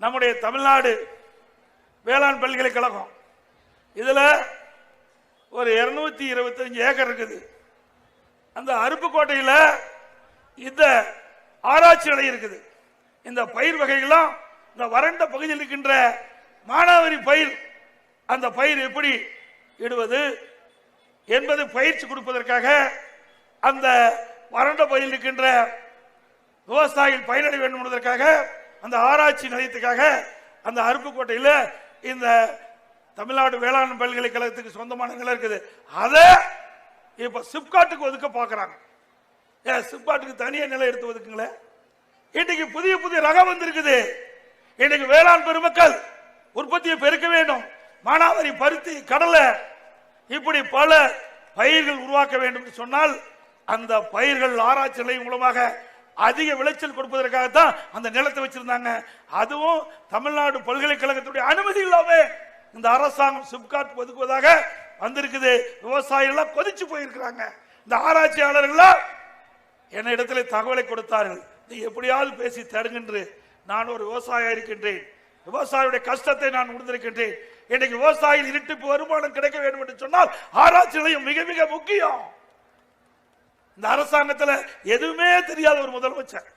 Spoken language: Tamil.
நம்முடைய தமிழ்நாடு வேளாண் பல்கலைக்கழகம் இதுல ஒரு 225 ஏக்கர் இருக்குது. அந்த அருப்புக்கோட்டையில் இந்த ஆராய்ச்சி நிலையம் இருக்குது. இந்த பயிர் வகைகள்லாம் இந்த வறண்ட பகுதியில் இருக்கின்ற மானாவாரி பயிர், அந்த பயிர் எப்படி இடுவது என்பது பயிற்சி கொடுப்பதற்காக அந்த வறண்ட பகுதியில் இருக்கின்ற விவசாயிகள் பயனடைய வேண்டும் என்பதற்காக அந்த ஆராய்ச்சி நிலையத்துக்காக அந்த அருப்புக்கோட்டையில் இந்த தமிழ்நாடு வேளாண் பல்கலைக்கழகத்துக்கு சொந்தமான நிலம் இருக்குது. அதை இப்ப சிப்காட்டுக்கு ஒதுக்க பாக்குறாங்க. சிப்காட்டுக்கு தனியா நிலம் எடுத்து ஒதுக்குங்களேன். இன்னைக்கு புதிய புதிய ரகம் வந்திருக்குது. இன்னைக்கு வேளாண் பெருமக்கள் உற்பத்தியை பெருக்க வேண்டும். மானாவாரி, பருத்தி, கடலை, இப்படி பல பயிர்கள் உருவாக்க வேண்டும் என்று சொன்னால் அந்த பயிர்கள் ஆராய்ச்சி நிலையம் மூலமாக அதிக விளைச்சல் கொடுப்பதற்காகத்தான் அந்த நிலத்தை வச்சிருந்தாங்க. அதுவும் தமிழ்நாடு பல்கலைக்கழகத்துடைய அனுமதி இல்லாம இந்த அரசாங்கம் சிப்காட் ஒதுக்குவதாக வந்திருக்குது. விவசாயிகள் கொதிச்சு போயிருக்கிறாங்க. இந்த ஆராய்ச்சியாளர்கள் என்ன இடத்துல தகவலை கொடுத்தார்கள், நீ எப்படியாவது பேசி தருகின்ற. நான் ஒரு விவசாயியா இருக்கின்றேன், விவசாயியுடைய கஷ்டத்தை நான் உணர்ந்திருக்கின்றேன். இன்னைக்கு விவசாயிகள் இரட்டிப்பு வருமானம் கிடைக்க வேண்டும் என்று சொன்னால் ஆராய்ச்சி நிலையம் மிக மிக முக்கியம். இந்த அரசாங்கத்தில் எதுவுமே தெரியாத ஒரு முதலமைச்சர்